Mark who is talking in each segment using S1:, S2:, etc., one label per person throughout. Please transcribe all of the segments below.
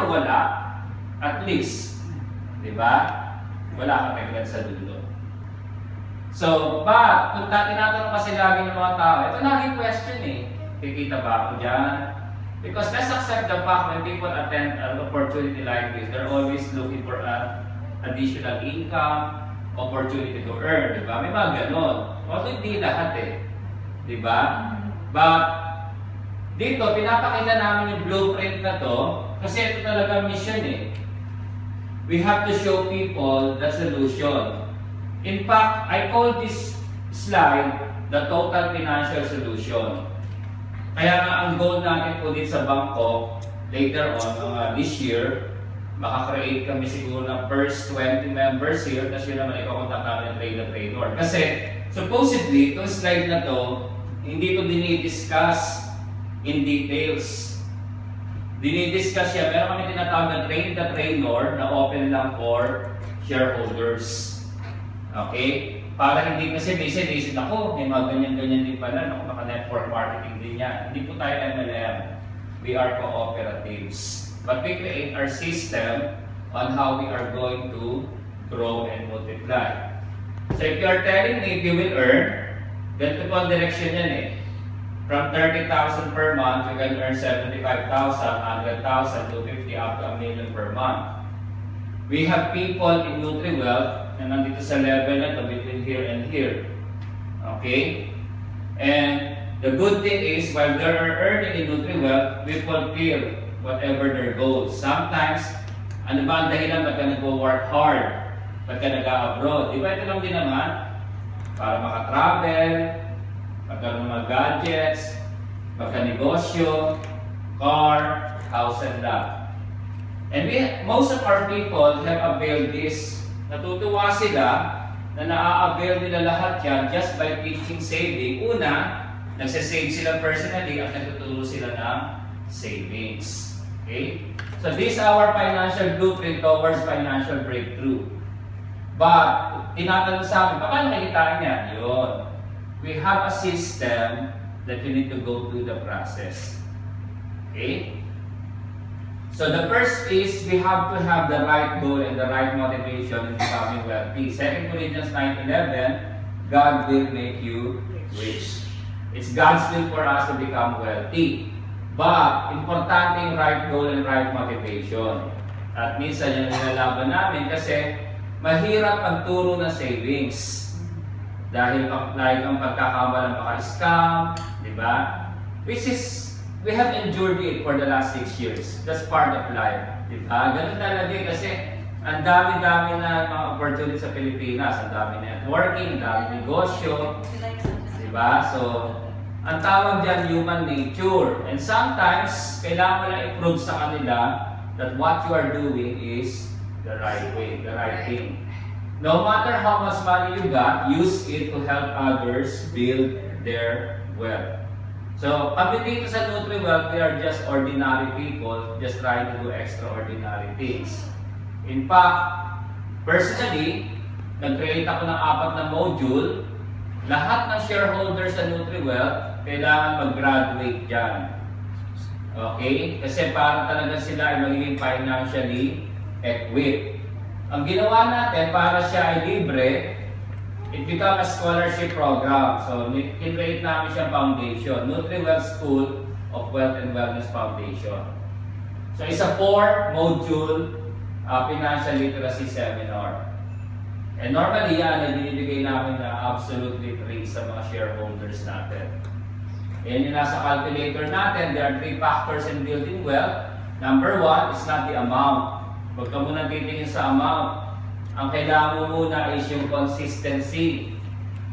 S1: or wala, at least, di ba? Wala kang regret sa dulo. So, but, kung tinatanong kasi lagi ng mga tao, ito laging question eh, kikita ba ako dyan? Because let's accept the fact when people attend an opportunity like this, they're always looking for an additional income, opportunity to earn, di ba? May mga ganon. Although hindi lahat eh, di ba? But, dito, pinapakita namin yung blueprint na to, kasi ito talaga mission eh. We have to show people the solution. In fact, I call this slide the total financial solution. Kaya nga ang goal natin po dito sa Bangkok, later on, this year, makakreate kami siguro ng first 20 members here, kasi yun naman ikakontak namin ng trainer. Kasi, supposedly, itong slide na to, hindi ito dinidiscuss in details. Dinidiscuss siya, meron kami tinatawag na train the trainer na open lang for shareholders. Okay? Para hindi kasi basic ako, may mga ganyan-ganyan din pala, naka-network marketing din yan. Hindi po tayo MLM. We are cooperatives. But we create our system on how we are going to grow and multiply. So if you are telling me if you will earn, ganito po ang direction yan eh. From 30,000 per month, you can earn 75,000, 100,000, 250, up to 1 million per month. We have people in NutriWealth na nandito sa level na to between here and here. Okay? And the good thing is, while they are earning in NutriWealth, we fulfill whatever their goals. Sometimes, ano ba ang dahilan ba't ka nag-work hard? Ba't ka nag-abroad? Di ba ito lang din naman? Para makatravel, magkaroon ng mga gadgets, magka-negosyo, car, house and lot. And most of our people have availed this. Natutuwa sila na naa-avail nila lahat yan just by teaching saving. Una, nagsasave sila personally at nagtuturo sila ng savings. Okay? So this is our financial blueprint towards financial breakthrough. But, tinatanong sa amin, paano nakikitain yan? Yun. We have a system that you need to go through the process. Okay? So the first is, we have to have the right goal and the right motivation in becoming wealthy. 2 Corinthians 9:11, God will make you rich. It's God's will for us to become wealthy. But, importante yung right goal and right motivation. At minsan yung nilalaban namin kasi mahirap pagturo ng savings. Dahil kang pagkakamalang maka-scam, di ba? Which is, we have endured it for the last 6 years. That's part of life. Di ba? Ganun talaga kasi ang dami-dami na mga opportunities sa Pilipinas. Ang dami networking, ang dami negosyo. Di ba? So, ang tawag dyan, human nature. And sometimes, kailangan mo lang i-prove sa kanila that what you are doing is the right way, the right thing. No matter how much money you got, use it to help others build their wealth. So, kami dito sa NutriWealth, we are just ordinary people just trying to do extraordinary things. In fact, personally, nag-create ako ng 4 na module. Lahat ng shareholders sa NutriWealth, kailangan mag-graduate dyan. Okay? Kasi para talaga sila ay magiging financially equipped. Ang ginawa natin, para siya ay libre, it become a scholarship program. So, kinrate namin siya foundation, NutriWealth School of Wealth and Wellness Foundation. So, it's a 4-module financial literacy seminar. And normally yan, ay binibigay namin na absolutely free sa mga shareholders natin. And yung nasa calculator natin, there are 3 factors in building wealth. Number 1 is not the amount. Huwag ka muna titingin sa amount. Ang kailangan mo muna is yung consistency.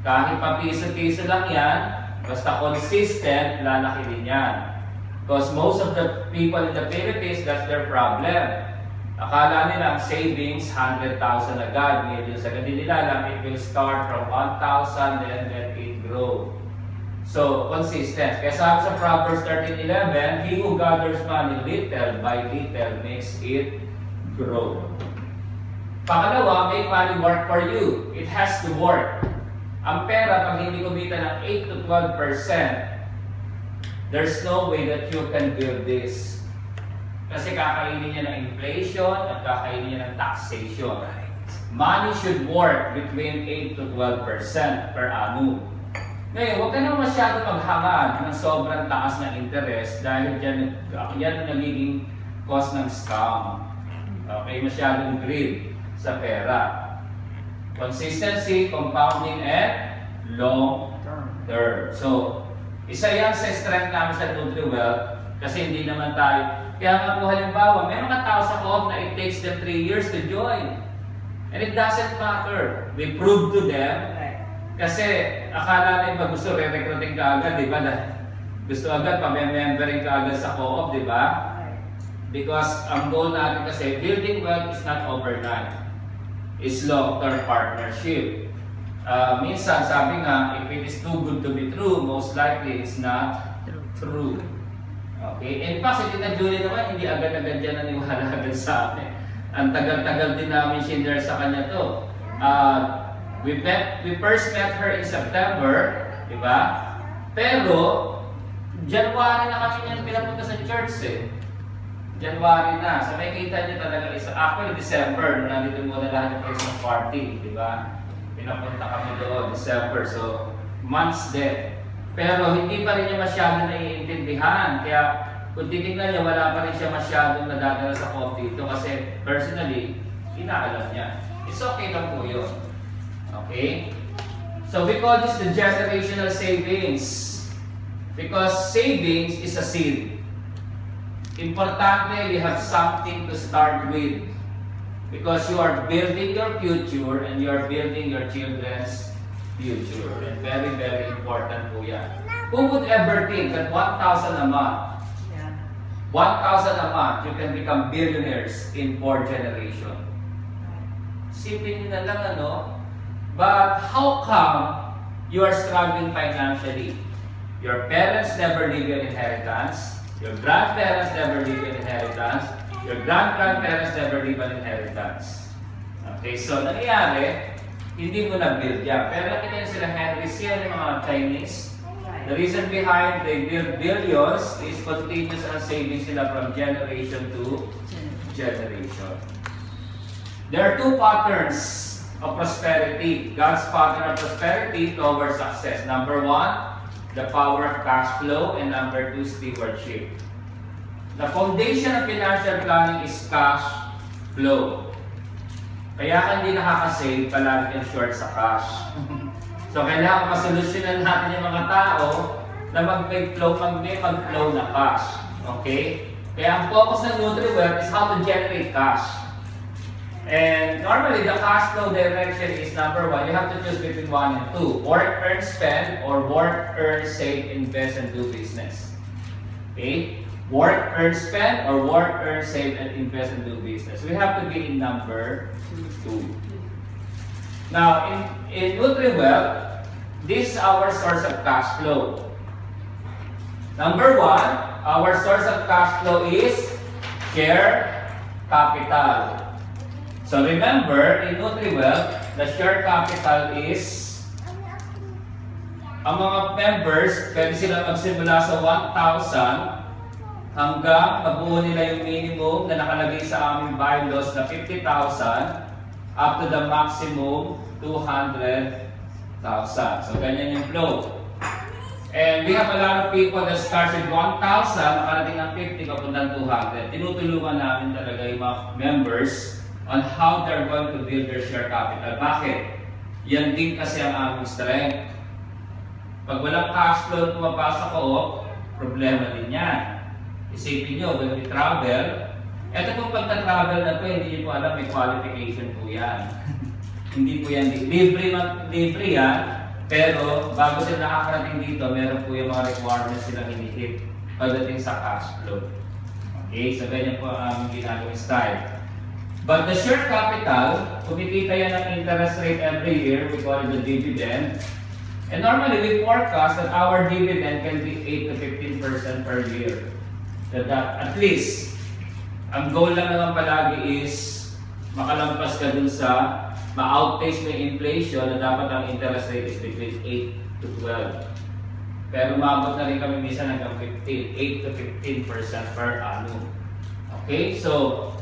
S1: Kahit pa piso-piso lang yan, basta consistent, lalaki din yan. Because most of the people in the Philippines, that's their problem. Akala nila ang savings, 100,000 agad, millions agad. Hindi nila alam, it will start from 1,000 and let it grow. So, consistent. Kaya sabi sa Proverbs 13:11, he who gathers money little by little makes it grow. Pangalawa, make money work for you. It has to work. Ang pera, pag hindi kumita ng 8 to 12%, there's no way that you can build this. Kasi kakainin niya ng inflation at kakainin niya ng taxation. Money should work between 8 to 12% per annum. Ngayon, huwag ka na masyado maghangad ng sobrang taas na interest dahil yan ang nagiging cause ng scam. Okay, masyadong greed sa pera. Consistency, compounding, and long term. So, isa yan sa strength namin sa NutriWealth kasi hindi naman tayo. Kaya nga po halimbawa, meron ka tao sa co-op na it takes them 3 years to join. And it doesn't matter. We prove to them. Kasi akala na iba gusto re-recruiting ka agad, di ba? Gusto agad pa-memberin ka agad sa co-op, di ba? Because ang goal natin kasi, building wealth is not overnight. It's long-term partnership. Minsan, sabi nga, if it is too good to be true, most likely it's not true. Okay? In fact, si Tita Julie naman, hindi agad-agad dyan naniwala agad sa akin. Ang tagal-tagal din namin sinare sa kanya to. We first met her in September, di ba? Pero, January na kami niyan pinapunta sa church eh. January na. So makikita niyo talaga isa. Actually, December, nung nandito muna lahat ng Christmas party, di ba? Pinapunta kami doon, December. So, months din. Pero hindi pa rin niya masyado naiintindihan. Kaya, kung titignan niya, wala pa rin siya masyadong nadadala sa co-op dito. Kasi, personally, inaalam niya. It's okay lang po yun. Okay? So we call this the generational savings. Because savings is a seed. Importante, you have something to start with. Because you are building your future and you are building your children's future. And very, very important po yan. Who would ever think that 1,000 a month, 1,000 a month, you can become billionaires in 4 generations? Sipin nyo na lang, ano? But how come you are struggling financially? Your parents never leave you an inheritance. Your grandparents never leave you an inheritance. Your grandparents never leave an inheritance. Okay, so nangyayari, hindi mo na-build yan. Pero nakita sila Henry Sian, yung mga Chinese. The reason behind they build billions is continuous ang savings sila from generation to generation. There are 2 patterns of prosperity. God's pattern of prosperity towards success. Number 1, the power of cash flow, and number 2, stewardship. The foundation of financial planning is cash flow. Kaya ka hindi nakaka-save, palagi kang short sa cash. So kailangan masolusyonan natin yung mga tao na mag-flow na cash. Okay? Kaya ang focus ng NutriWealth is how to generate cash. And normally, the cash flow direction is number 1. You have to choose between 1 and 2. Work, earn, spend, or work, earn, save, invest, and do business. Okay? Work, earn, spend, or work, earn, save, and invest, and do business. We have to be in number 2. Now, in NutriWealth, this is our source of cash flow. Number 1, our source of cash flow is share capital. So remember, in NutriWealth, the share capital is, ang mga members, pwede sila magsimula sa 1,000 hanggang mabuo nila yung minimum na nakalagay sa aming bylaws na 50,000 up to the maximum 200,000. So ganyan yung flow. And we have a lot of people that starts with 1,000, nakarating ng 50, papuntang 200. Tinutulungan namin talaga yung mga members on how they're going to build their share capital. Bakit? Yan din kasi ang aming strength. Pag walang cash flow pumapasok ko, problema din yan. Isipin nyo, when we travel, eto pong pagta-travel na to, hindi nyo po alam, may qualification po yan. Hindi po yan, libre yan, pero bago sila nakakarating dito, meron po yung mga requirements silang hinihit pagdating sa cash flow. Okay, so ganyan po ang ginagawang style. But the share capital, kumikita yan ng interest rate every year, we call it the dividend. And normally, we forecast that our dividend can be 8 to 15% per year. That at least, ang goal lang naman palagi is makalampas ka dun sa ma-outpace mo yung inflation na dapat ang interest rate is between 8 to 12. Pero umabot na rin kami minsan hanggang 8 to 15% per annum. Okay? So,